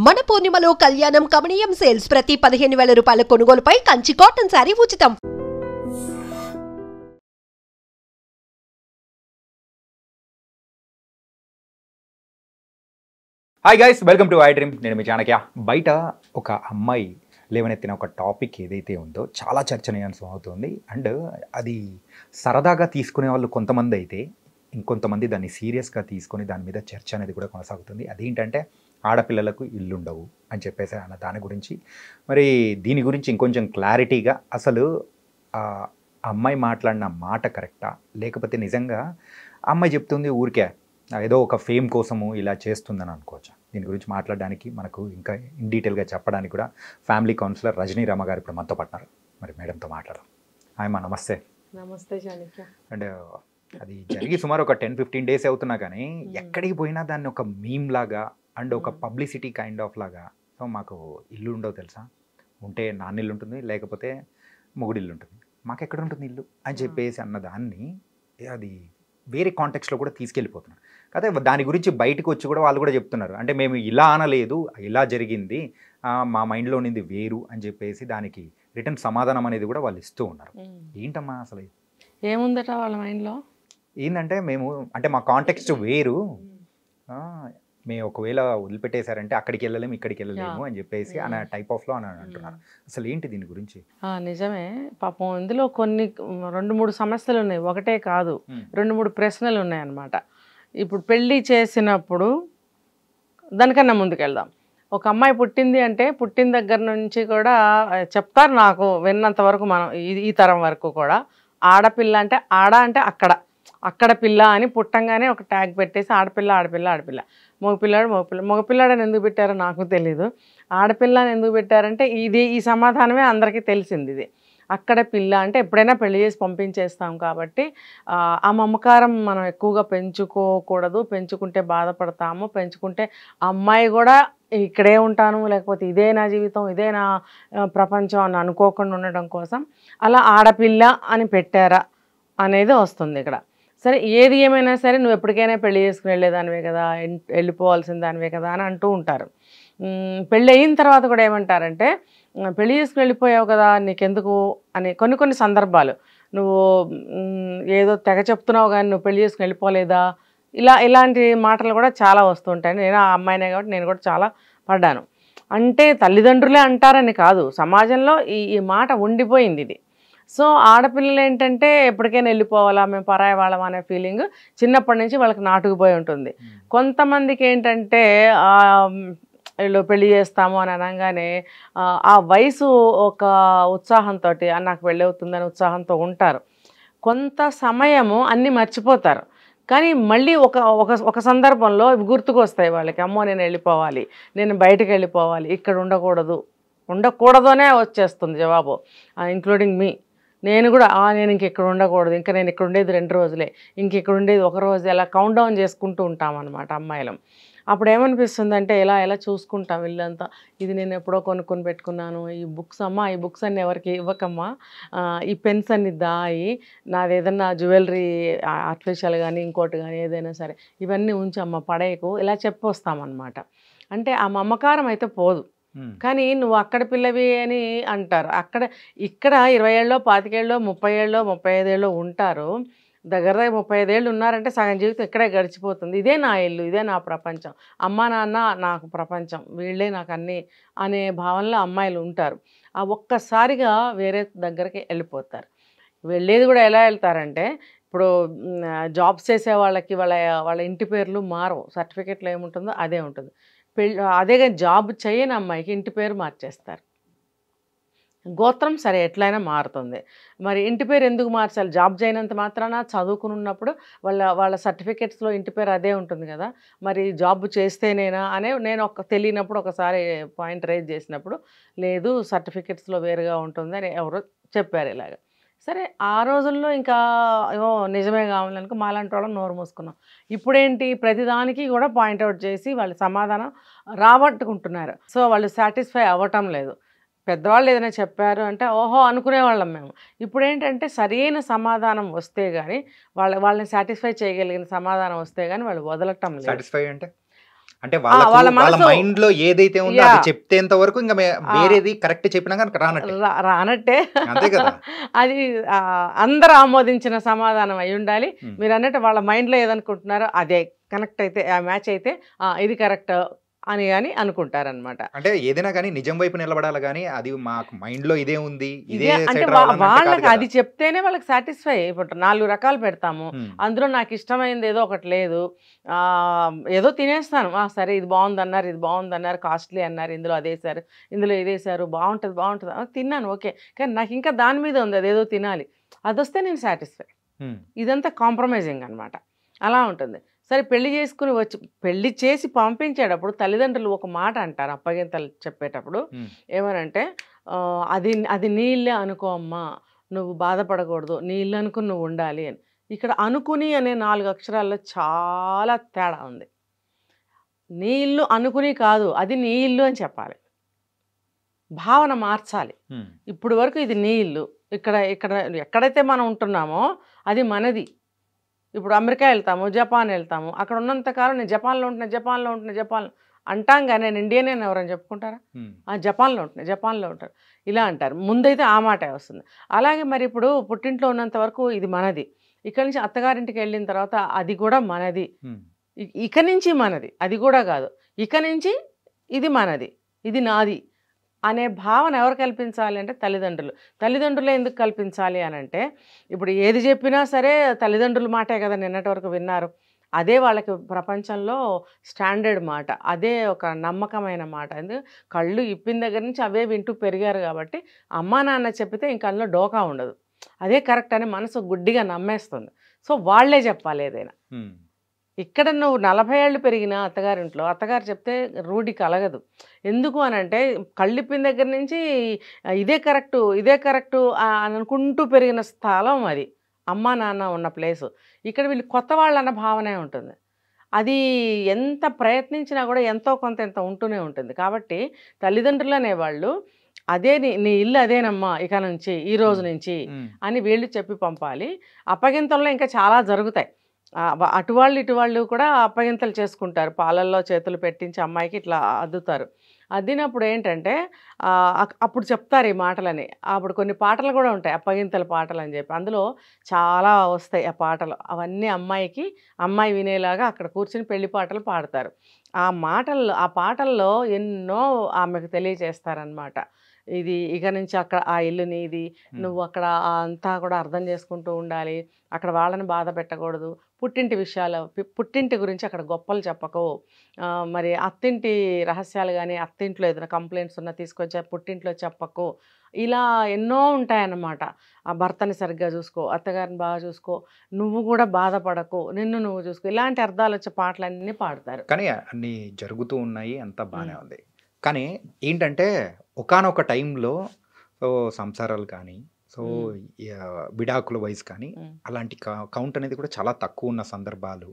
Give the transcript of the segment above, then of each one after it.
మన పూర్ణిమలో కళ్యాణం కమనీయం సేల్స్ ప్రతి 15,000 రూపాయల కొనుగోలుపై కంచి కాటన్ శారీ ఉచితం. Hi guys, welcome to I dream. నేను మీ చాణక్య. బయట ఒక అమ్మాయి లేవనెత్తిన ఒక టాపిక్ ఏదైతే ఉందో చాలా చర్చనీయాంశం అవుతుంది. అండ్ అది సరదాగా తీసుకునే వాళ్ళు కొంతమంది అయితే, ఇంకొంతమంది దాన్ని సీరియస్గా తీసుకొని దాని మీద చర్చ అనేది కూడా కొనసాగుతుంది. అదేంటంటే ఆడపిల్లలకు ఇల్లుండవు అని చెప్పేసి అన్న దాని గురించి. మరి దీని గురించి ఇంకొంచెం క్లారిటీగా అసలు ఆ అమ్మాయి మాట్లాడిన మాట కరెక్టా, లేకపోతే నిజంగా అమ్మాయి చెప్తుంది ఊరికే ఏదో ఒక ఫేమ్ కోసము ఇలా చేస్తుందని అనుకోవచ్చా? దీని గురించి మాట్లాడడానికి మనకు ఇంకా ఇన్ డీటెయిల్గా చెప్పడానికి కూడా ఫ్యామిలీ కౌన్సిలర్ రజనీ రమ గారు ఇప్పుడు మనతో పట్టినారు. మరి మేడంతో మాట్లాడదాం. ఆయమ్మ నమస్తే. నమస్తే చాణక్య. అండ్ అది జరిగి సుమారు ఒక 10-15 డేస్ అవుతున్నా కానీ ఎక్కడికి పోయినా దాన్ని ఒక మీమ్ లాగా అండ్ ఒక పబ్లిసిటీ కైండ్ ఆఫ్ లాగా, సో మాకు ఇల్లు ఉండవు తెలుసా, ఉంటే నాన్నిల్లు ఉంటుంది, లేకపోతే మొగుడిల్లు ఉంటుంది, మాకు ఎక్కడ ఉంటుంది ఇల్లు అని చెప్పేసి అన్నదాన్ని అది వేరే కాంటెక్స్లో కూడా తీసుకెళ్ళిపోతున్నారు. అయితే దాని గురించి బయటకు వచ్చి కూడా వాళ్ళు కూడా చెప్తున్నారు, అంటే మేము ఇలా అనలేదు, ఇలా జరిగింది, మా మైండ్లో ఉన్నది వేరు అని చెప్పేసి దానికి రిటర్న్ సమాధానం అనేది కూడా వాళ్ళు ఇస్తూ ఉన్నారు. ఏంటమ్మా అసలు ఏముందట వాళ్ళ మైండ్లో? ఏంటంటే మేము అంటే మా కాంటెక్స్ట్ వేరు, మేము ఒకవేళ వదిలిపెట్టేశారంటే అక్కడికి వెళ్ళలేము, ఇక్కడికి వెళ్ళలేము అని చెప్పేసి అన్న టైప్ ఆఫ్లో అని అంటున్నారు. అసలు ఏంటి దీని గురించి? నిజమే పాపం, ఇందులో కొన్ని 2-3 సమస్యలు ఉన్నాయి, ఒకటే కాదు, 2-3 ప్రశ్నలు ఉన్నాయి అన్నమాట. ఇప్పుడు పెళ్ళి చేసినప్పుడు దానికన్నా ముందుకెళ్దాం. ఒక అమ్మాయి పుట్టింది అంటే పుట్టిన దగ్గర నుంచి కూడా చెప్తారు, నాకు విన్నంత వరకు మనం ఈ తరం వరకు కూడా ఆడపిల్ల అంటే అక్కడ పిల్ల అని పుట్టంగానే ఒక ట్యాగ్ పెట్టేసి ఆడపిల్ల ఆడపిల్ల ఆడపిల్ల, మగపిల్లాడని ఎందుకు పెట్టారో నాకు తెలీదు. ఆడపిల్ల అని ఎందుకు పెట్టారంటే ఈ సమాధానమే అందరికీ తెలిసింది. ఇది అక్కడ పిల్ల అంటే ఎప్పుడైనా పెళ్లి చేసి పంపించేస్తాం కాబట్టి ఆ మమకారం మనం ఎక్కువగా పెంచుకోకూడదు. పెంచుకుంటే బాధపడతాము, పెంచుకుంటే అమ్మాయి కూడా ఇక్కడే ఉంటాను, లేకపోతే ఇదే నా జీవితం, ఇదే నా ప్రపంచం అని అనుకోకుండా ఉండడం కోసం అలా ఆడపిల్ల అని పెట్టారా అనేది వస్తుంది ఇక్కడ. సరే, ఏది ఏమైనా సరే నువ్వు ఎప్పటికైనా పెళ్లి చేసుకుని వెళ్ళేదానివే కదా, వెళ్ళిపోవాల్సిన దానివే కదా అని అంటూ ఉంటారు. పెళ్ళి అయిన తర్వాత కూడా ఏమంటారంటే, పెళ్లి చేసుకుని వెళ్ళిపోయావు కదా నీకెందుకు అని కొన్ని సందర్భాలు, నువ్వు ఏదో తెగ చెప్తున్నావు కానీ నువ్వు పెళ్లి చేసుకుని వెళ్ళిపోలేదా, ఇలాంటి మాటలు కూడా చాలా వస్తుంటాయి. నేను ఆ అమ్మాయినే కాబట్టి నేను కూడా చాలా పడ్డాను. అంటే తల్లిదండ్రులే అంటారని కాదు, సమాజంలో ఈ మాట ఉండిపోయింది ఇది. సో ఆడపిల్లలు ఏంటంటే ఎప్పటికైనా వెళ్ళిపోవాలా, మేము పరాయి వాళ్ళం అనే ఫీలింగ్ చిన్నప్పటి నుంచి వాళ్ళకి నాటుకుపోయి ఉంటుంది. కొంతమందికి ఏంటంటే వీళ్ళు పెళ్లి చేస్తాము అని అనగానే ఆ వయసు ఒక ఉత్సాహంతో నాకు పెళ్ళి అవుతుందని ఉత్సాహంతో ఉంటారు. కొంత సమయము అన్నీ మర్చిపోతారు, కానీ మళ్ళీ ఒక సందర్భంలో గుర్తుకు వస్తాయి వాళ్ళకి. అమ్మో నేను వెళ్ళిపోవాలి, నేను బయటకు వెళ్ళిపోవాలి, ఇక్కడ ఉండకూడదు అనే వచ్చేస్తుంది జవాబు, ఇంక్లూడింగ్ మీ. నేను కూడా నేను ఇంకెక్కడ ఉండకూడదు, ఇంకా నేను ఇక్కడ ఉండేది 2 రోజులే, ఇంకెక్కడ ఉండేది 1 రోజు, అలా కౌంట్ డౌన్ చేసుకుంటూ ఉంటాం అనమాట అమ్మాయిలం. అప్పుడు ఏమనిపిస్తుంది అంటే ఎలా చూసుకుంటాం ఇల్లంతా, ఇది నేను ఎప్పుడో కొనుక్కొని పెట్టుకున్నాను, ఈ బుక్స్ అమ్మా, ఈ బుక్స్ అన్నీ ఎవరికి ఇవ్వకమ్మా, ఈ పెన్స్ అన్ని దాయి, నాది ఏదన్నా జ్యువెలరీ ఆర్టిఫిషియల్ కానీ ఇంకోటి కానీ ఏదైనా సరే ఇవన్నీ ఉంచమ్మా, పడేయకు, ఇలా చెప్పొస్తామన్నమాట. అంటే ఆ మమకారం అయితే పోదు, కానీ నువ్వు అక్కడ పిల్లవి అని అంటారు. ఇక్కడ 20 ఏళ్ళలో 25 ఏళ్ళలో 30 ఏళ్ళలో 35 ఏళ్ళలో ఉంటారు. దగ్గర 35 ఏళ్ళు ఉన్నారంటే సగం జీవితం ఇక్కడే గడిచిపోతుంది. ఇదే నా ఇల్లు, ఇదే నా ప్రపంచం, అమ్మా నాన్న నాకు ప్రపంచం, వీళ్ళే నాకు అన్నీ అనే భావనలో అమ్మాయిలు ఉంటారు. ఆ ఒక్కసారిగా వేరే దగ్గరికి వెళ్ళిపోతారు. వెళ్ళేది కూడా ఎలా వెళ్తారంటే, ఇప్పుడు జాబ్స్ చేసే వాళ్ళకి వాళ్ళ ఇంటి పేర్లు మారవు, సర్టిఫికెట్లో ఏముంటుందో అదే ఉంటుంది. అదే కానీ జాబ్ చేయని అమ్మాయికి ఇంటి పేరు మార్చేస్తారు. గోత్రం సరే ఎట్లయినా మారుతుంది, మరి ఇంటి పేరు ఎందుకు మార్చాలి? జాబ్ చేయనంత మాత్రాన చదువుకుని ఉన్నప్పుడు వాళ్ళ సర్టిఫికెట్స్లో ఇంటి పేరు అదే ఉంటుంది కదా, మరి జాబ్ చేస్తేనేనా అనే నేను తెలియనప్పుడు ఒకసారి పాయింట్ రైజ్ చేసినప్పుడు, లేదు సర్టిఫికెట్స్లో వేరుగా ఉంటుంది అని ఎవరో చెప్పారు ఇలాగ. సరే, ఆ రోజుల్లో ఇంకా ఏమో నిజమే కావాలనుకో మాలాంటి వాళ్ళం నోరు మూసుకున్నాం. ఇప్పుడేంటి, ప్రతిదానికి కూడా పాయింట్అవుట్ చేసి వాళ్ళు సమాధానం రాబట్టుకుంటున్నారు. సో వాళ్ళు సాటిస్ఫై అవ్వటం లేదు. పెద్దవాళ్ళు ఏదైనా చెప్పారు అంటే ఓహో అనుకునేవాళ్ళం మేము. ఇప్పుడు ఏంటంటే సరైన సమాధానం వస్తే కానీ వాళ్ళని సాటిస్ఫై చేయగలిగిన సమాధానం వస్తే కానీ వాళ్ళు వదలటం లేదు. సాటిస్ఫై అంటే అంటే వాళ్ళ వాళ్ళ మనసు మైండ్ లో ఏదైతే ఉందో అది చెప్తేంత వరకు ఇంకా వేరేది కరెక్ట్ చెప్పినా కానీ రానట్టే రానట్టే అంతే కదా. అది అందరూ ఆమోదించిన సమాధానం అయి ఉండాలి. మీరు అన్నట్టు వాళ్ళ మైండ్లో ఏదనుకుంటున్నారో అదే కనెక్ట్ అయితే మ్యాచ్ అయితే ఇది కరెక్ట్ అని అనుకుంటారనమాట. అంటే ఏదైనా కానీ నిజం వైపు నిలబడాలి కానీ అది మాకు మైండ్ లో ఇదే ఉంది ఇదే ఇదే అంటే సైడ్ రావాలన్నట్టు కాదు వాళ్ళకి కదా. అది చెప్తేనే వాళ్ళకి సాటిస్ఫై. ఇప్పుడు 4 రకాలు పెడతాము, అందులో నాకు ఇష్టమైనది ఏదో ఒకటి లేదు, ఏదో తినేస్తాను. సరే ఇది బాగుందన్నారు, ఇది బాగుందన్నారు, కాస్ట్లీ అన్నారు, ఇందులో అదేసారు, ఇందులో ఇదేసారు, బాగుంటుంది బాగుంటుంది తిన్నాను ఓకే, కానీ నాకు ఇంకా దాని మీద ఉంది అదేదో తినాలి, అది వస్తే నేను సాటిస్ఫై. ఇదంతా కాంప్రమైజింగ్ అనమాట. అలా ఉంటుంది. సరే పెళ్లి చేసుకుని వచ్చి పెళ్లి చేసి పంపించేటప్పుడు తల్లిదండ్రులు ఒక మాట అంటారు అప్పగింతలు చెప్పేటప్పుడు. ఏమనంటే అది నీ ఇల్లే అనుకో అమ్మా, నువ్వు బాధపడకూడదు, నీ ఇల్లు అనుకుని నువ్వు ఉండాలి అని. ఇక్కడ అనుకుని అనే 4 అక్షరాల్లో చాలా తేడా ఉంది. నీ ఇల్లు అనుకుని కాదు, అది నీ ఇల్లు అని చెప్పాలి. భావన మార్చాలి. ఇప్పుడు వరకు ఇది నీ ఇల్లు, ఇక్కడ ఎక్కడైతే మనం ఉంటున్నామో అది మనది. ఇప్పుడు అమెరికా వెళ్తాము, జపాన్ వెళ్తాము, అక్కడ ఉన్నంతకాలం నేను జపాన్లో ఉంటున్నా అంటాం కానీ నేను ఇండియన్ అని ఎవరైనా చెప్పుకుంటారా? జపాన్లో ఉంటారు ఇలా అంటారు. ముందైతే ఆ మాటే వస్తుంది. అలాగే మరి ఇప్పుడు పుట్టింట్లో ఉన్నంత వరకు ఇది మనది, ఇక్కడి నుంచి అత్తగారింటికి వెళ్ళిన తర్వాత అది కూడా మనది, ఇక నుంచి మనది, అది కూడా కాదు, ఇక నుంచి ఇది మనది, ఇది నాది అనే భావన ఎవరు కల్పించాలి అంటే తల్లిదండ్రులే ఎందుకు కల్పించాలి అని అంటే, ఇప్పుడు ఏది చెప్పినా సరే తల్లిదండ్రుల మాటే కదా నిన్నటి వరకు విన్నారు, అదే వాళ్ళకి ప్రపంచంలో స్టాండర్డ్ మాట, అదే ఒక నమ్మకమైన మాట. ఎందుకు కళ్ళు ఇప్పిన దగ్గర నుంచి అవే వింటూ పెరిగారు కాబట్టి అమ్మా నాన్న చెప్పితే ఇంక అందులో డోకా ఉండదు, అదే కరెక్ట్ అని మనసు గుడ్డిగా నమ్మేస్తుంది. సో వాళ్ళే చెప్పాలి ఏదైనా. ఇక్కడ నువ్వు 40 ఏళ్ళు పెరిగిన అత్తగారింట్లో అత్తగారు చెప్తే రూఢి కలగదు. ఎందుకు అనంటే కళ్ళిప్పిన దగ్గర నుంచి ఇదే కరెక్టు అని అనుకుంటూ పెరిగిన స్థలం అది, అమ్మా నాన్న ఉన్న ప్లేసు. ఇక్కడ వీళ్ళు కొత్త వాళ్ళన్న భావనే ఉంటుంది. అది ఎంత ప్రయత్నించినా కూడా ఎంతో కొంత ఎంత ఉంటూనే ఉంటుంది. కాబట్టి తల్లిదండ్రులు అనేవాళ్ళు అదే నీ ఇల్లు అదేనమ్మా ఇక నుంచి, ఈ రోజు నుంచి అని వీళ్ళు చెప్పి పంపాలి. అప్పగింతల్లో ఇంకా చాలా జరుగుతాయి. అటువాళ్ళు ఇటువాళ్ళు కూడా అప్పగింతలు చేసుకుంటారు, పాలల్లో చేతులు పెట్టించి అమ్మాయికి ఇట్లా అద్దుతారు. అద్దినప్పుడు ఏంటంటే అప్పుడు చెప్తారు ఈ మాటలని. అప్పుడు కొన్ని పాటలు కూడా ఉంటాయి అప్పగింతల పాటలు అని చెప్పి, అందులో చాలా వస్తాయి ఆ పాటలు. అవన్నీ అమ్మాయి వినేలాగా అక్కడ కూర్చుని పెళ్లి పాటలు పాడతారు. ఆ పాటల్లో ఎన్నో ఆమెకు తెలియజేస్తారనమాట. ఇది ఇక నుంచి అక్కడ ఆ ఇల్లు నీది, నువ్వు అక్కడ అంతా కూడా అర్థం చేసుకుంటూ ఉండాలి, అక్కడ వాళ్ళని బాధ పెట్టకూడదు, పుట్టింటి గురించి అక్కడ గొప్పలు చెప్పకు, మరి అత్తింటి రహస్యాలు కానీ అత్తింట్లో ఏదైనా కంప్లైంట్స్ ఉన్నా తీసుకొచ్చి పుట్టింట్లో చెప్పకు, ఇలా ఎన్నో ఉంటాయన్నమాట. ఆ భర్తని సరిగ్గా చూసుకో, అత్తగారిని బాగా చూసుకో, నువ్వు కూడా బాధపడకు, నిన్ను నువ్వు చూసుకో, ఇలాంటి అర్థాలు వచ్చే పాటలన్నీ పాడతారు. కానీ అన్నీ జరుగుతూ ఉన్నాయి, అంతా బాగానే ఉంది. కానీ ఏంటంటే ఒకానొక టైంలో సంసారాలు కానీ విడాకుల వైజ్ కానీ అలాంటి కౌంట్ అనేది కూడా చాలా తక్కువ ఉన్న సందర్భాలు.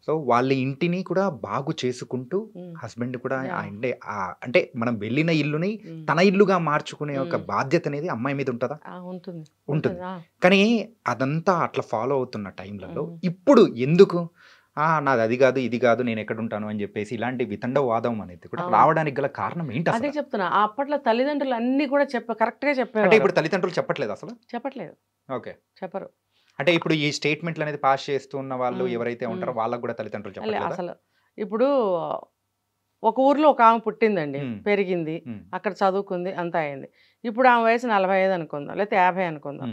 సో వాళ్ళ ఇంటిని కూడా బాగు చేసుకుంటూ హస్బెండ్ కూడా అంటే మనం వెళ్ళిన ఇల్లుని తన ఇల్లుగా మార్చుకునే ఒక బాధ్యత అనేది అమ్మాయి మీద ఉంటుందా? ఉంటుంది. కానీ అదంతా అట్లా ఫాలో అవుతున్న టైంలలో ఇప్పుడు ఎందుకు నాది అది కాదు ఇది కాదు నేను ఎక్కడ ఉంటాను అని చెప్పేసి ఇలాంటి వితండవాదం అనేది కూడా రావడానికి గల కారణం ఏంటి? అదే చెప్తున్నా, అప్పట్లో తల్లిదండ్రులు అన్ని కూడా కరెక్ట్గా చెప్పారు. అంటే ఇప్పుడు తల్లిదండ్రులు చెప్పట్లేదు, అసలు చెప్పట్లేదు. ఓకే, చెప్పరు. అంటే ఇప్పుడు ఈ స్టేట్మెంట్లు అనేది పాస్ చేస్తున్న వాళ్ళు ఎవరైతే ఉంటారో వాళ్ళకు కూడా తల్లిదండ్రులు చెప్పట్లేదు అసలు. ఇప్పుడు ఒక ఊర్లో ఒక ఆమె పుట్టిందండి, పెరిగింది, అక్కడ చదువుకుంది, అంతా అయింది. ఇప్పుడు ఆమె వయసు 45 అనుకుందాం, లేకపోతే 50 అనుకుందాం.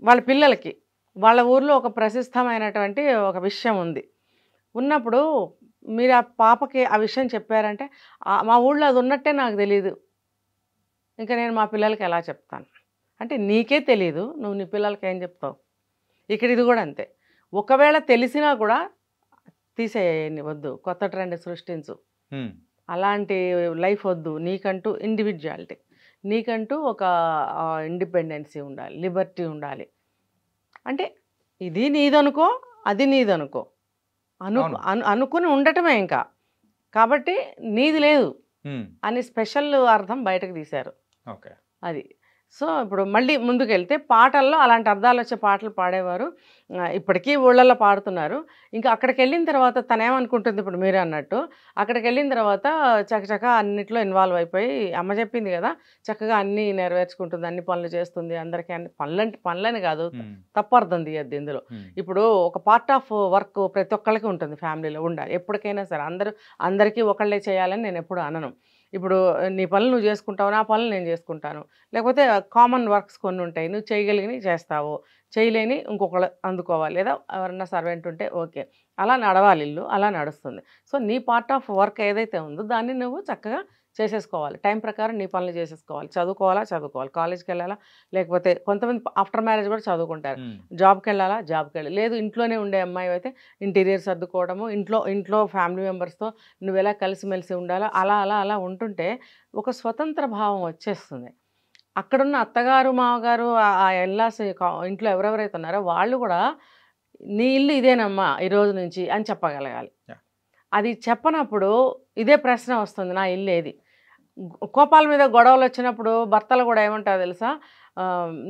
వాళ్ళ పిల్లలకి వాళ్ళ ఊర్లో ఒక ప్రసిద్ధమైనటువంటి ఒక విషయం ఉన్నప్పుడు మీరు ఆ పాపకి ఆ విషయం చెప్పారంటే, మా ఊళ్ళో అది ఉన్నట్టే నాకు తెలీదు, ఇంకా నేను మా పిల్లలకి ఎలా చెప్తాను అంటే, నీకే తెలీదు, నువ్వు నీ పిల్లలకి ఏం చెప్తావు? ఇక్కడ ఇది కూడా అంతే. ఒకవేళ తెలిసినా కూడా తీసేయండి, వద్దు, కొత్త ట్రెండ్ సృష్టించు, అలాంటి లైఫ్ వద్దు, నీకంటూ ఇండివిజువాలిటీ, నీకంటూ ఒక ఇండిపెండెన్సీ ఉండాలి, లిబర్టీ ఉండాలి. అంటే ఇది నీదనుకో, అది నీదనుకో, అనుకుని ఉండటమే ఇంకా. కాబట్టి నీది లేదు అని స్పెషల్ అర్థం బయటకు తీశారు. అది. సో ఇప్పుడు మళ్ళీ ముందుకెళ్తే పాటల్లో అలాంటి అర్థాలు వచ్చే పాటలు పాడేవారు. ఇప్పటికీ ఊళ్ళల్లో పాడుతున్నారు. ఇంకా అక్కడికి వెళ్ళిన తర్వాత తనేమనుకుంటుంది, ఇప్పుడు మీరే అన్నట్టు అక్కడికి వెళ్ళిన తర్వాత చకచక అన్నిట్లో ఇన్వాల్వ్ అయిపోయి, అమ్మ చెప్పింది కదా చక్కగా అన్నీ నెరవేర్చుకుంటుంది, అన్ని పనులు చేస్తుంది, అందరికీ అన్ని పనులని కాదు, తప్పు అర్థం తీయద్దు ఇందులో. ఇప్పుడు ఒక పార్ట్ ఆఫ్ వర్క్ ప్రతి ఒక్కళ్ళకి ఉంటుంది, ఫ్యామిలీలో ఉండాలి ఎప్పటికైనా సరే. అందరికీ ఒకళ్ళే చేయాలని నేను ఎప్పుడు అనను. ఇప్పుడు నీ పనులు నువ్వు చేసుకుంటావు, నా పనులు నేను చేసుకుంటాను. లేకపోతే కామన్ వర్క్స్ కొన్ని ఉంటాయి, నువ్వు చేయగలిగినవి చేస్తావు, చేయలేని ఇంకొకళ్ళు అందుకోవాలి, లేదా ఎవరన్నా సర్వెంట్ ఉంటే ఓకే. అలా నడవాలి ఇల్లు, అలా నడుస్తుంది. సో నీ పార్ట్ ఆఫ్ వర్క్ ఏదైతే ఉందో దాన్ని నువ్వు చక్కగా చేసేసుకోవాలి, టైం ప్రకారం నీ పనులు చేసేసుకోవాలి. చదువుకోవాలి, కాలేజ్కి వెళ్ళాలా, లేకపోతే కొంతమంది ఆఫ్టర్ మ్యారేజ్ కూడా చదువుకుంటారు, జాబ్కి వెళ్ళాలా, జాబ్కి వెళ్ళాలి. లేదు ఇంట్లోనే ఉండే అమ్మాయి అయితే ఇంటీరియర్ సర్దుకోవడము, ఇంట్లో ఫ్యామిలీ మెంబర్స్తో నువ్వు ఎలా కలిసిమెలిసి ఉండాలో అలా అలా అలా ఉంటుంటే ఒక స్వతంత్ర భావం వచ్చేస్తుంది. అక్కడున్న అత్తగారు మామగారు ఆ ఎల్లాసి ఇంట్లో ఎవరెవరైతే ఉన్నారో వాళ్ళు కూడా నీ ఇల్లు ఇదేనమ్మా ఈరోజు నుంచి అని చెప్పగలగాలి. అది చెప్పనప్పుడు ఇదే ప్రశ్న వస్తుంది, నా ఇల్లు ఏది. కోపాల మీద గొడవలు వచ్చినప్పుడు భర్తలు కూడా ఏమంటారు తెలుసా,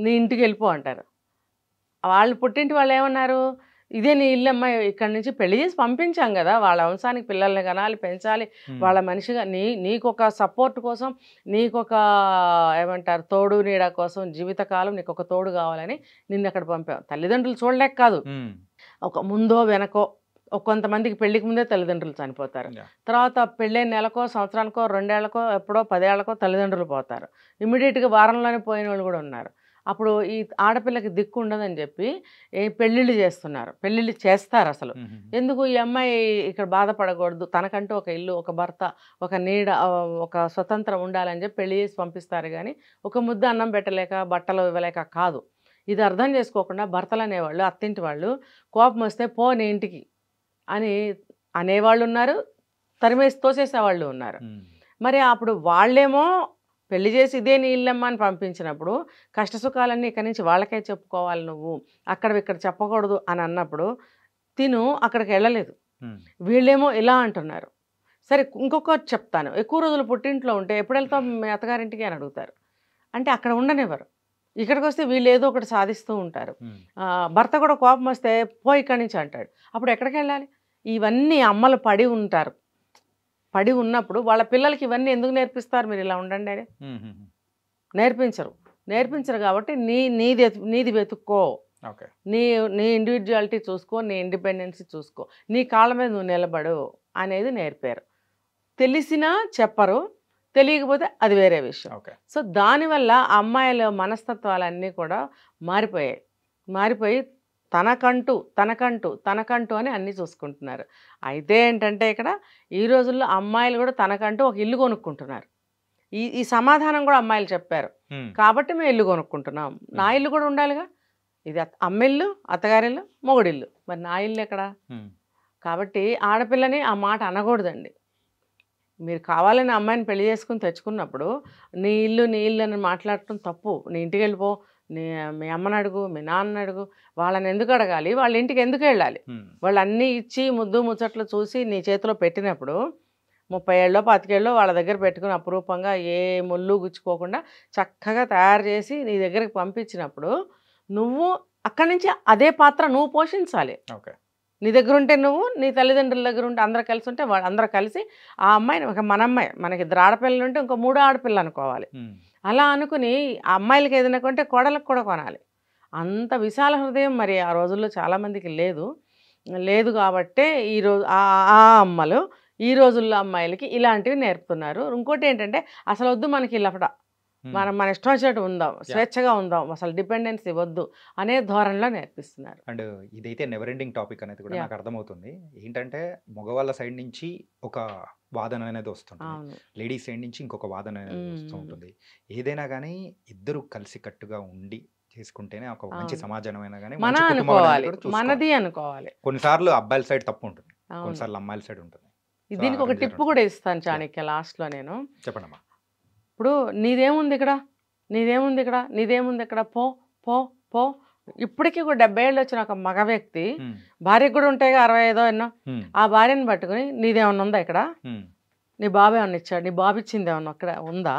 నీ ఇంటికి వెళ్ళిపో అంటారు. వాళ్ళు పుట్టింటి వాళ్ళు ఏమన్నారు, ఇదే నీ ఇల్లు అమ్మాయి, ఇక్కడి నుంచి పెళ్లి చేసి పంపించాం కదా, వాళ్ళ వంశానికి పిల్లల్ని కనాలి, పెంచాలి, వాళ్ళ మనిషిగా నీకొక సపోర్ట్ కోసం, నీకొక ఏమంటారు తోడు నీడ కోసం, జీవితకాలం నీకొక తోడు కావాలని నిన్ను అక్కడ పంపాం. తల్లిదండ్రులు చూడలేక కాదు, ఒక ముందో వెనకో. కొంతమందికి పెళ్లికి ముందే తల్లిదండ్రులు చనిపోతారు, తర్వాత పెళ్ళైన నెలకో సంవత్సరానికో 2 ఏళ్లకో ఎప్పుడో 10 ఏళ్లకో తల్లిదండ్రులు పోతారు, ఇమ్మీడియట్గా వారంలోనే పోయిన వాళ్ళు కూడా ఉన్నారు. అప్పుడు ఈ ఆడపిల్లకి దిక్కు ఉండదని చెప్పి పెళ్ళిళ్ళు చేస్తారు. అసలు ఎందుకు ఈ అమ్మాయి ఇక్కడ బాధపడకూడదు, తనకంటూ ఒక ఇల్లు, ఒక భర్త, ఒక నీడ, ఒక స్వతంత్రం ఉండాలని చెప్పి పెళ్లి చేసి పంపిస్తారు. కానీ ఒక ముద్ద అన్నం పెట్టలేక బట్టలు ఇవ్వలేక కాదు. ఇది అర్థం చేసుకోకుండా భర్తలు అనేవాళ్ళు, అత్తింటి వాళ్ళు కోపం వస్తే పో నీ ఇంటికి అని అనేవాళ్ళు ఉన్నారు, తరిమేసి తోసేసేవాళ్ళు ఉన్నారు. మరి అప్పుడు వాళ్ళేమో పెళ్లి చేసి ఇదే నీ ఇల్లమ్మ అని పంపించినప్పుడు కష్టసుఖాలన్నీ ఇక్కడి నుంచి వాళ్ళకే చెప్పుకోవాలి, నువ్వు ఇక్కడ చెప్పకూడదు అని అన్నప్పుడు తిను అక్కడికి వెళ్ళలేదు. వీళ్ళేమో ఇలా అంటున్నారు. సరే ఇంకొకటి చెప్తాను, ఎక్కువ రోజులు పుట్టింట్లో ఉంటే ఎప్పుడు వెళ్తాం మీ అత్తగారింటికి అని అడుగుతారు. అంటే అక్కడ ఉండనివ్వరు, ఇక్కడికి వస్తే వీళ్ళు ఏదో ఒకటి సాధిస్తూ ఉంటారు. భర్త కూడా కోపం వస్తే పో ఇక్కడి నుంచి అంటాడు. అప్పుడు ఎక్కడికి వెళ్ళాలి? ఇవన్నీ అమ్మలు పడి ఉన్నప్పుడు వాళ్ళ పిల్లలకి ఇవన్నీ ఎందుకు నేర్పిస్తారు, మీరు ఇలా ఉండండి అని? నేర్పించరు కాబట్టి నీది వెతుక్కో, నీ ఇండివిజువాలిటీ చూసుకో, నీ ఇండిపెండెన్సీ చూసుకో, నీ కాళ్ళ మీద నువ్వు నిలబడు అనేది నేర్పారు. తెలిసినా చెప్పరు, తెలియకపోతే అది వేరే విషయం. సో దానివల్ల అమ్మాయిల మనస్తత్వాలన్నీ కూడా మారిపోయి తనకంటూ అని అన్నీ చూసుకుంటున్నారు. అయితే ఏంటంటే ఇక్కడ ఈ రోజుల్లో అమ్మాయిలు కూడా తనకంటూ ఒక ఇల్లు కొనుక్కుంటున్నారు. ఈ సమాధానం కూడా అమ్మాయిలు చెప్పారు కాబట్టి మేము ఇల్లు కొనుక్కుంటున్నాం. నా ఇల్లు కూడా ఉండాలిగా, ఇది అమ్మిల్లు, అత్తగారిల్లు, మొగుడిల్లు, మరి నా ఇల్లు ఎక్కడ? కాబట్టి ఆడపిల్లని ఆ మాట అనకూడదండి. మీరు కావాలని అమ్మాయిని పెళ్లి చేసుకుని తెచ్చుకున్నప్పుడు నీ ఇల్లు అని మాట్లాడటం తప్పు. నీ ఇంటికి వెళ్ళిపో, మీ అమ్మని అడుగు, మీ నాన్నని అడుగు, వాళ్ళని ఎందుకు అడగాలి, వాళ్ళ ఇంటికి ఎందుకు వెళ్ళాలి? వాళ్ళు అన్నీ ఇచ్చి ముద్దు ముచ్చట్లు చూసి నీ చేతిలో పెట్టినప్పుడు 30 ఏళ్ళో 25 ఏళ్ళో వాళ్ళ దగ్గర పెట్టుకుని అపురూపంగా ఏ ముళ్ళు గుచ్చుకోకుండా చక్కగా తయారు చేసి నీ దగ్గరికి పంపించినప్పుడు నువ్వు అక్కడి నుంచి అదే పాత్ర నువ్వు పోషించాలి. నీ దగ్గర ఉంటే నువ్వు, నీ తల్లిదండ్రుల దగ్గర ఉంటే అందరూ కలిసి ఉంటే అందరూ కలిసి ఆ అమ్మాయిని, మన అమ్మాయి, మనకి 2 ఆడపిల్లలు ఉంటే ఇంకో 3 ఆడపిల్ల అనుకోవాలి. అలా అనుకుని ఆ అమ్మాయిలకి ఏదైనా కొంటే కోడలకు కూడా కొనాలి. అంత విశాల హృదయం మరి ఆ రోజుల్లో చాలామందికి లేదు కాబట్టే ఈరోజు ఆ అమ్మలు ఈ రోజుల్లో అమ్మాయిలకి ఇలాంటివి నేర్పుతున్నారు. ఇంకోటి ఏంటంటే అసలు వద్దు మనకి లఫడ, మన ఇష్టం వచ్చినట్టు ఉందాం, స్వేచ్ఛగా ఉందాం, అసలు డిపెండెన్సీ వద్దు అనే ధోరణిలో నేర్పిస్తున్నారు. అండ్ ఇదైతే నెవర్ ఎండింగ్ టాపిక్ అనేది కూడా నాకు అర్థమవుతుంది. ఏంటంటే మగవాళ్ళ సైడ్ నుంచి ఒక వాదన అనేది వస్తుంటుంది, లేడీస్ సైడ్ నుంచి ఇంకొక వాదన అనేది వస్తూ ఉంటుంది. ఏదైనా కానీ ఇద్దరు కలిసి కట్టుగా ఉండి చేసుకుంటేనే ఒక మంచి సమాజమైనా కానీ మనది అనుకోవాలి. కొన్నిసార్లు అబ్బాయిల సైడ్ తప్పు ఉంటుంది, కొన్నిసార్లు అమ్మాయిల సైడ్ ఉంటుంది. దీనికి ఒక టిప్ కూడా ఇస్తాను చాణక్య లాస్ట్లో నేను. చెప్పండమ్మా. ఇప్పుడు నీదేముంది ఇక్కడ, పో పో పో. ఇప్పటికీ కూడా 70 ఏళ్ళు వచ్చిన ఒక మగ వ్యక్తి భార్యకు కూడా ఉంటాయి 65 ఎన్నో, ఆ భార్యను పట్టుకుని నీదేమన్నా ఉందా ఇక్కడ, నీ బాబు ఏమన్నా ఇచ్చాడు, నీ బాబు ఇచ్చింది ఏమన్నా అక్కడ ఉందా,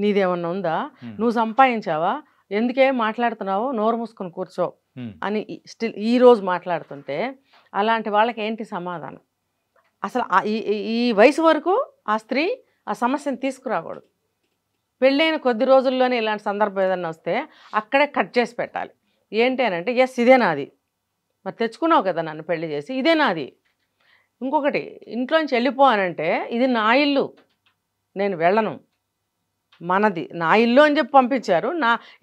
నీదేమన్నా ఉందా, నువ్వు సంపాదించావా, ఎందుకే మాట్లాడుతున్నావు, నోరు మూసుకొని కూర్చో అని స్టిల్ ఈరోజు మాట్లాడుతుంటే అలాంటి వాళ్ళకి ఏంటి సమాధానం? అసలు ఈ వయసు వరకు ఆ స్త్రీ ఆ సమస్యను తీసుకురాకూడదు. పెళ్ళైన కొద్ది రోజుల్లోనే ఇలాంటి సందర్భం ఏదన్నా వస్తే అక్కడే కట్ చేసి పెట్టాలి. ఏంటి అని అంటే, ఎస్ ఇదే నాది, మరి తెచ్చుకున్నావు కదా నన్ను పెళ్లి చేసి, ఇదే నాది. ఇంకొకటి, ఇంట్లోంచి వెళ్ళిపో అనంటే ఇది నా ఇల్లు, నేను వెళ్ళను, మనది నా ఇల్లు అని చెప్పి పంపించారు.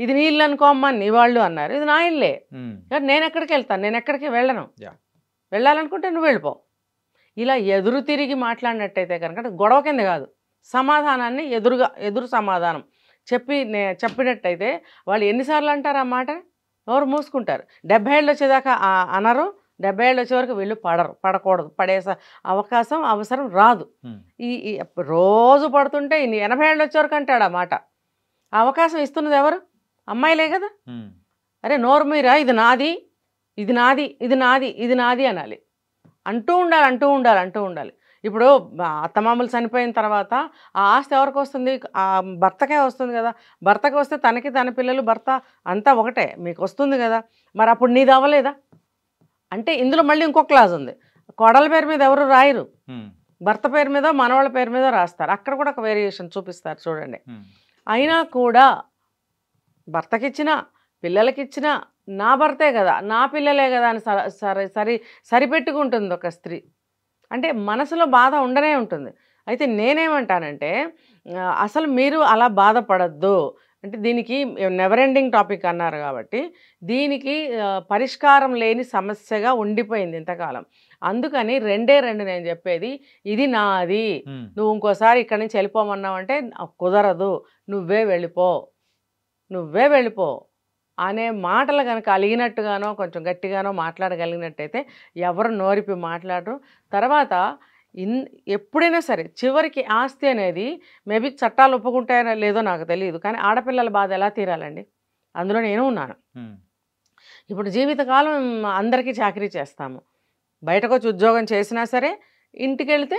ఇది నీ ఇల్లు అనుకోమ్మా, నీ వాళ్ళు అన్నారు, ఇది నా ఇల్లే, నేను ఎక్కడికి వెళ్తాను, నేను ఎక్కడికి వెళ్ళను, వెళ్ళాలనుకుంటే నువ్వు వెళ్ళిపో. ఇలా ఎదురు తిరిగి మాట్లాడినట్టయితే కనుక గొడవ కింద కాదు, సమాధానాన్ని ఎదురు సమాధానం చెప్పినట్టయితే వాళ్ళు ఎన్నిసార్లు అంటారు ఆ మాట? నోరు మూసుకుంటారు. 70 ఏళ్ళు వచ్చేదాకా అనరు, 70 ఏళ్ళు వచ్చే వరకు వీళ్ళు పడకూడదు, అవకాశం అవసరం రాదు. ఈ రోజు పడుతుంటే 80 ఏళ్ళు వచ్చే వరకు అంటాడు ఆ మాట. ఆ అవకాశం ఇస్తున్నది ఎవరు? అమ్మాయిలే కదా. అరే నోరు మీరా, ఇది నాది, ఇది నాది, ఇది నాది, ఇది నాది అనాలి. అంటూ ఉండాలి. ఇప్పుడు అత్తమామలు చనిపోయిన తర్వాత ఆ ఆస్తి ఎవరికి వస్తుంది? ఆ భర్తకే వస్తుంది కదా. భర్తకి వస్తే తనకి, తన పిల్లలు, భర్త అంతా ఒకటే, మీకు వస్తుంది కదా. మరి అప్పుడు నీది అవ్వలేదా అంటే ఇందులో మళ్ళీ ఇంకొక క్లాజ్ ఉంది. కోడల పేరు మీద ఎవరు రాయరు, భర్త పేరు మీద, మనవాళ్ళ పేరు మీద రాస్తారు. అక్కడ కూడా ఒక వేరియేషన్ చూపిస్తారు చూడండి. అయినా కూడా భర్తకిచ్చినా పిల్లలకిచ్చినా నా భర్తే కదా, నా పిల్లలే కదా అని సరిపెట్టుకుంటుంది ఒక స్త్రీ. అంటే మనసులో బాధ ఉండనే ఉంటుంది. అయితే నేనేమంటానంటే, అసలు మీరు అలా బాధపడద్దు. అంటే దీనికి నెవర్ ఎండింగ్ టాపిక్ అన్నారు కాబట్టి దీనికి పరిష్కారం లేని సమస్యగా ఉండిపోయింది ఇంతకాలం. అందుకని రెండే నేను చెప్పేది, ఇది నాది, నువ్వు ఇంకోసారి ఇక్కడి నుంచి వెళ్ళిపోమన్నావు అంటే కుదరదు, నువ్వే వెళ్ళిపో అనే మాటలు కనుక అలిగినట్టుగానో కొంచెం గట్టిగానో మాట్లాడగలిగినట్టయితే ఎవరు నోరిపి మాట్లాడరు. తర్వాత ఎప్పుడైనా సరే చివరికి ఆస్తి అనేది మేబీ చట్టాలు ఒప్పుకుంటాయో లేదో నాకు తెలియదు, కానీ ఆడపిల్లల బాధ ఎలా తీరాలండి? అందులో నేను ఉన్నాను. ఇప్పుడు జీవితకాలం అందరికీ చాకరీ చేస్తాము, బయటకు వచ్చి ఉద్యోగం చేసినా సరే ఇంటికి వెళితే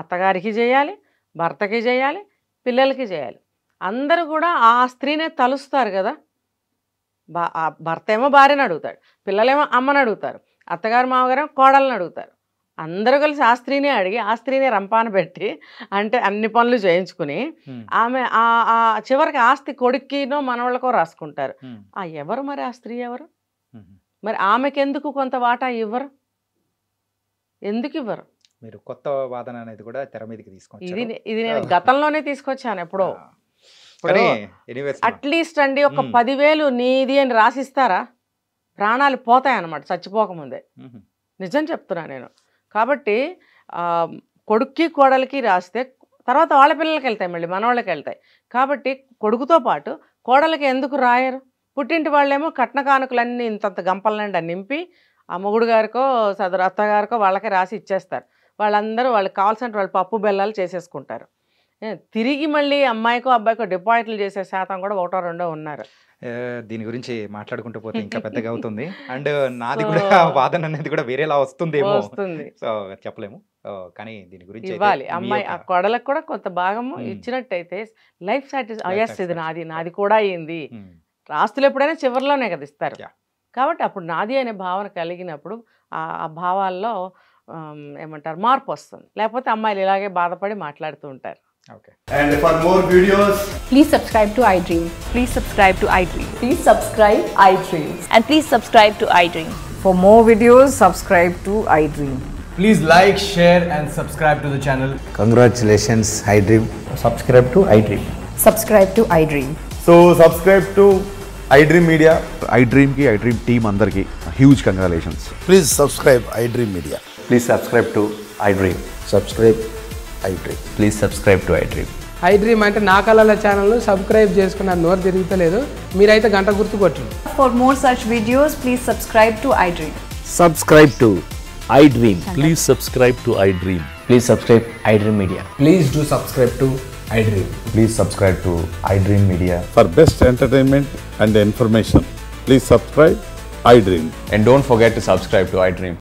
అత్తగారికి చేయాలి, భర్తకి చేయాలి, పిల్లలకి చేయాలి. అందరూ కూడా ఆ స్త్రీనే తలుస్తారు కదా. భర్త ఏమో భార్యను అడుగుతాడు, పిల్లలేమో అమ్మని అడుగుతారు, అత్తగారు మామగారు కోడలను అడుగుతారు. అందరూ కలిసి ఆ స్త్రీనే అడిగి ఆ స్త్రీనే రంపాన పెట్టి అంటే అన్ని పనులు చేయించుకుని ఆమె చివరికి ఆస్తి కొడుక్కినో మనవాళ్ళకో రాసుకుంటారు. ఎవరు మరి ఆ స్త్రీ ఎవరు? మరి ఆమెకెందుకు కొంత వాటా ఇవ్వరు? ఎందుకు ఇవ్వరు? మీరు కొత్త వాదన అనేది కూడా తెర మీదకి తీసుకొచ్చారు. ఇది నేను గతంలోనే తీసుకొచ్చాను ఎప్పుడో. అట్లీస్ట్ అండి ఒక 10,000 నీది అని రాసిస్తారా? ప్రాణాలు పోతాయి అన్నమాట చచ్చిపోకముందే. నిజం చెప్తున్నా నేను. కాబట్టి కొడుక్కి కోడలికి రాస్తే తర్వాత వాళ్ళ పిల్లలకి వెళ్తాయి, మళ్ళీ మనవాళ్ళకి వెళ్తాయి. కాబట్టి కొడుకుతో పాటు కోడలికి ఎందుకు రాయరు? పుట్టింటి వాళ్ళేమో కట్న కానుకలన్నీ ఇంతంత గంపలనండి నింపి ఆ మొగుడు గారికో సదరు అత్తగారికో వాళ్ళకే రాసి ఇచ్చేస్తారు. వాళ్ళందరూ వాళ్ళకి కావాల్సినట్టు వాళ్ళు పప్పు బెల్లాలు చేసేసుకుంటారు. తిరిగి మళ్ళీ అమ్మాయికో అబ్బాయికో డిపాజిట్లు చేసే శాతం కూడా 1-2 ఉన్నారు. దీని గురించి మాట్లాడుకుంటూ పోతే ఇంకా పెద్దగా అవుతుంది. అండ్ నాది కూడా వాదన అనేది కూడా వేరేలా వస్తుందేమో, సో చెప్పలేము. కానీ దీని గురించి ఇవ్వాలి. అమ్మాయి ఆ కొడలకు కూడా కొంత భాగము ఇచ్చినట్టయితే లైఫ్ సాటిస్ఫై, ఇది నాది కూడా అయింది. ఆస్తులు ఎప్పుడైనా చివరిలోనే కదా ఇస్తారు. కాబట్టి అప్పుడు నాది అనే భావన కలిగినప్పుడు ఆ భావాల్లో ఏమంటారు మార్పు వస్తుంది. లేకపోతే అమ్మాయిలు ఇలాగే బాధపడి మాట్లాడుతూ ఉంటారు. Okay. And for more videos, please subscribe to iDream. Please subscribe to iDream. Please subscribe iDream. And please subscribe to iDream. For more videos, subscribe to iDream. please like, share and subscribe to the channel. Congratulations, iDream. Subscribe to iDream. Subscribe to iDream. So subscribe to iDream Media. iDream ki iDream team andarki huge congratulations. Please subscribe iDream Media. Please subscribe to iDream. Subscribe iDream. Please subscribe to iDream. iDream అంటే నా కళల channel subscribe చేసుకున్న నోరు తిరుగుతలేదు, మీరైతే గంట గుర్తు కొట్టండి. For more such videos, please subscribe to iDream. Subscribe to iDream. Please subscribe to iDream. Please subscribe iDream Media. Please do subscribe to iDream. Please subscribe to iDream Media. For best entertainment and information, please subscribe iDream. And don't forget to subscribe to iDream.